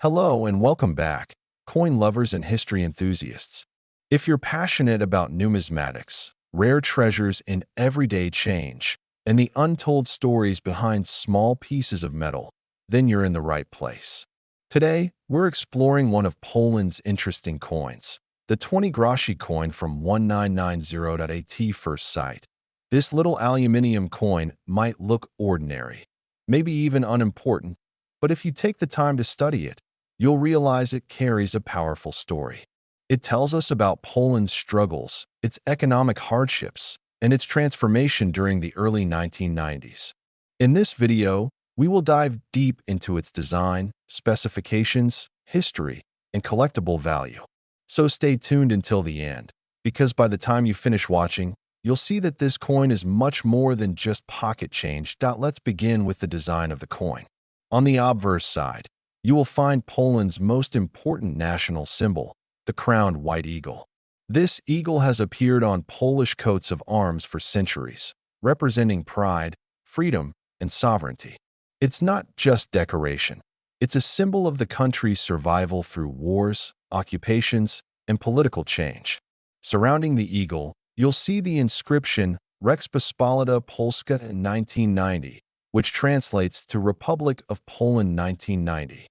Hello and welcome back, coin lovers and history enthusiasts. If you're passionate about numismatics, rare treasures in everyday change, and the untold stories behind small pieces of metal, then you're in the right place. Today, we're exploring one of Poland's interesting coins, the 20 groszy coin from 1990 at first sight. This little aluminium coin might look ordinary, maybe even unimportant, but if you take the time to study it, you'll realize it carries a powerful story. It tells us about Poland's struggles, its economic hardships, and its transformation during the early 1990s. In this video, we will dive deep into its design, specifications, history, and collectible value. So stay tuned until the end, because by the time you finish watching, you'll see that this coin is much more than just pocket change. Let's begin with the design of the coin. On the obverse side, you will find Poland's most important national symbol, the crowned white eagle. This eagle has appeared on Polish coats of arms for centuries, representing pride, freedom, and sovereignty. It's not just decoration. It's a symbol of the country's survival through wars, occupations, and political change. Surrounding the eagle, you'll see the inscription Rzeczpospolita Polska in 1990, which translates to Republic of Poland 1990.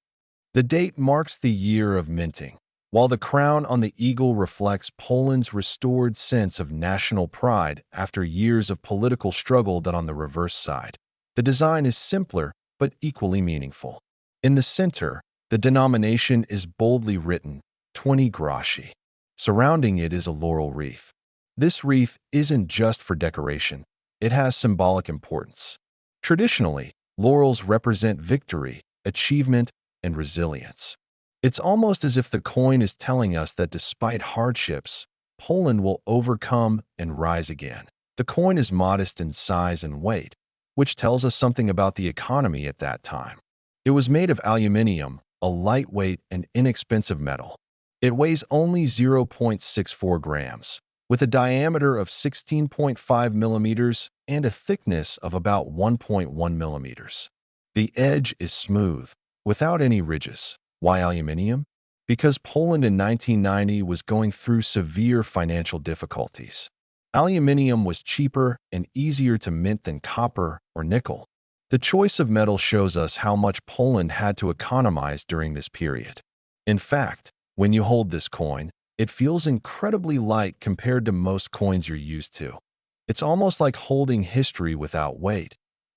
The date marks the year of minting, while the crown on the eagle reflects Poland's restored sense of national pride after years of political struggle. On the reverse side, the design is simpler but equally meaningful. In the center, the denomination is boldly written, 20 groszy. Surrounding it is a laurel wreath. This wreath isn't just for decoration, it has symbolic importance. Traditionally, laurels represent victory, achievement, and resilience. It's almost as if the coin is telling us that despite hardships, Poland will overcome and rise again. The coin is modest in size and weight, which tells us something about the economy at that time. It was made of aluminium, a lightweight and inexpensive metal. It weighs only 0.64 grams, with a diameter of 16.5 millimeters and a thickness of about 1.1 millimeters. The edge is smooth, without any ridges. Why aluminium? Because Poland in 1990 was going through severe financial difficulties. Aluminium was cheaper and easier to mint than copper or nickel. The choice of metal shows us how much Poland had to economize during this period. In fact, when you hold this coin, it feels incredibly light compared to most coins you're used to. It's almost like holding history without weight,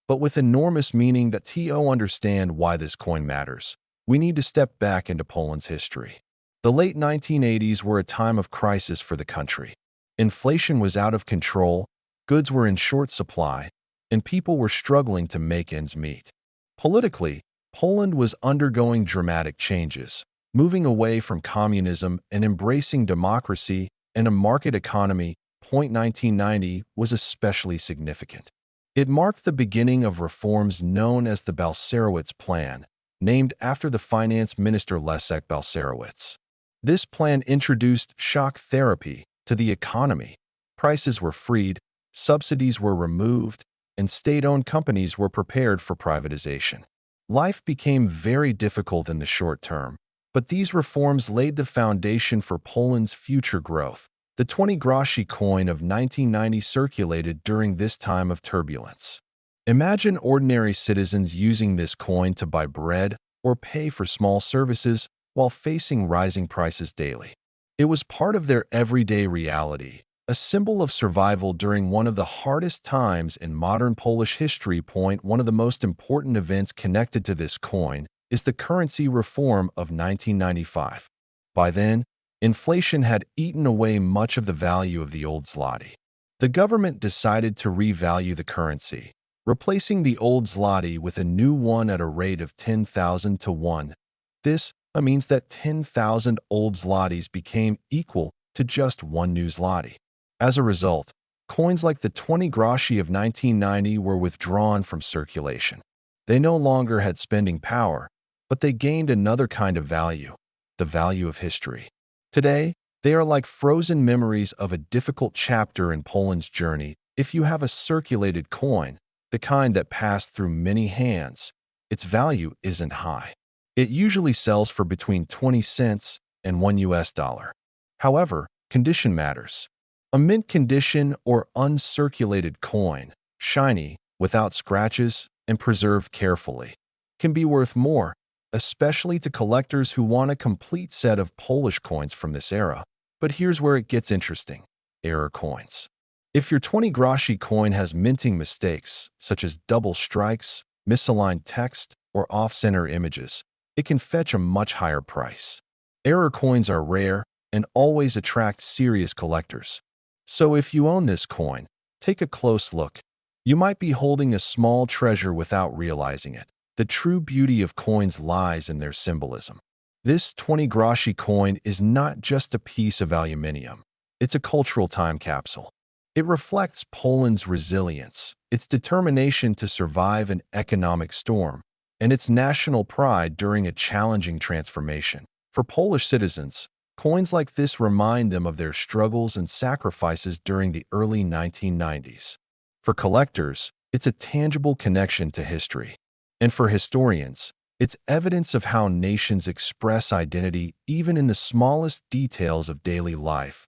but with enormous meaning. To understand why this coin matters, we need to step back into Poland's history. The late 1980s were a time of crisis for the country. Inflation was out of control, goods were in short supply, and people were struggling to make ends meet. Politically, Poland was undergoing dramatic changes, moving away from communism and embracing democracy and a market economy. 1990 was especially significant. It marked the beginning of reforms known as the Balcerowicz Plan, named after the finance minister Leszek Balcerowicz. This plan introduced shock therapy to the economy. Prices were freed, subsidies were removed, and state-owned companies were prepared for privatization. Life became very difficult in the short term, but these reforms laid the foundation for Poland's future growth. The 20 groszy coin of 1990 circulated during this time of turbulence. Imagine ordinary citizens using this coin to buy bread or pay for small services while facing rising prices daily. It was part of their everyday reality, a symbol of survival during one of the hardest times in modern Polish history. One of the most important events connected to this coin is the currency reform of 1995. By then, inflation had eaten away much of the value of the old zloty. The government decided to revalue the currency, replacing the old zloty with a new one at a rate of 10,000 to 1. This means that 10,000 old zlotys became equal to just one new zloty. As a result, coins like the 20 groszy of 1990 were withdrawn from circulation. They no longer had spending power, but they gained another kind of value, the value of history. Today, they are like frozen memories of a difficult chapter in Poland's journey. If you have a circulated coin, the kind that passed through many hands, its value isn't high. It usually sells for between 20 cents and $1. However, condition matters. A mint condition or uncirculated coin, shiny, without scratches, and preserved carefully, can be worth more, especially to collectors who want a complete set of Polish coins from this era. But here's where it gets interesting. Error coins. If your 20 groszy coin has minting mistakes, such as double strikes, misaligned text, or off-center images, it can fetch a much higher price. Error coins are rare and always attract serious collectors. So if you own this coin, take a close look. You might be holding a small treasure without realizing it. The true beauty of coins lies in their symbolism. This 20 groszy coin is not just a piece of aluminium. It's a cultural time capsule. It reflects Poland's resilience, its determination to survive an economic storm, and its national pride during a challenging transformation. For Polish citizens, coins like this remind them of their struggles and sacrifices during the early 1990s. For collectors, it's a tangible connection to history. And for historians, it's evidence of how nations express identity even in the smallest details of daily life.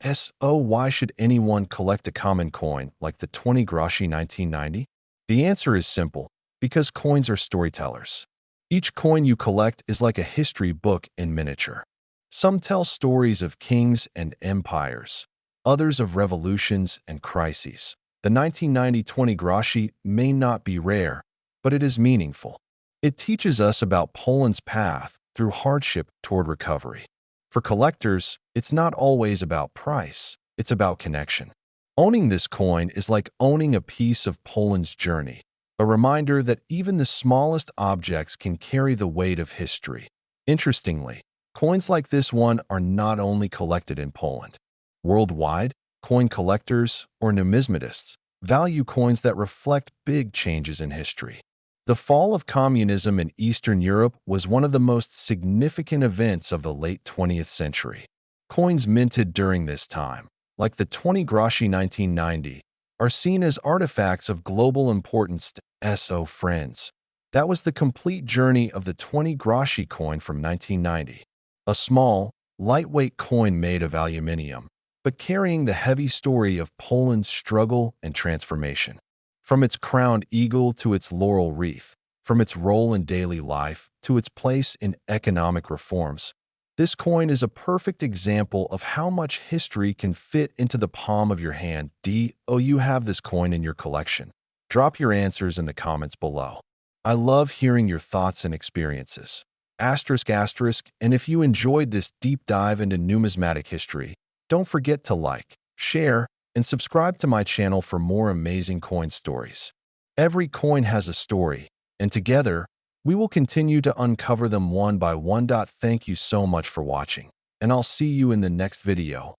So why should anyone collect a common coin like the 20 groszy 1990? The answer is simple: because coins are storytellers. Each coin you collect is like a history book in miniature. Some tell stories of kings and empires, others of revolutions and crises. The 1990 20 groszy may not be rare, but it is meaningful. It teaches us about Poland's path through hardship toward recovery. For collectors, it's not always about price, it's about connection. Owning this coin is like owning a piece of Poland's journey, a reminder that even the smallest objects can carry the weight of history. Interestingly, coins like this one are not only collected in Poland. Worldwide, coin collectors, or numismatists, value coins that reflect big changes in history. The fall of communism in Eastern Europe was one of the most significant events of the late 20th century. Coins minted during this time, like the 20 groszy 1990, are seen as artifacts of global importance. So friends, that was the complete journey of the 20 groszy coin from 1990. A small, lightweight coin made of aluminium, but carrying the heavy story of Poland's struggle and transformation. From its crowned eagle to its laurel wreath, from its role in daily life to its place in economic reforms, this coin is a perfect example of how much history can fit into the palm of your hand. You have this coin in your collection? Drop your answers in the comments below. I love hearing your thoughts and experiences. And if you enjoyed this deep dive into numismatic history, don't forget to like, share, and subscribe to my channel for more amazing coin stories. Every coin has a story, and together, we will continue to uncover them one by one. Thank you so much for watching, and I'll see you in the next video.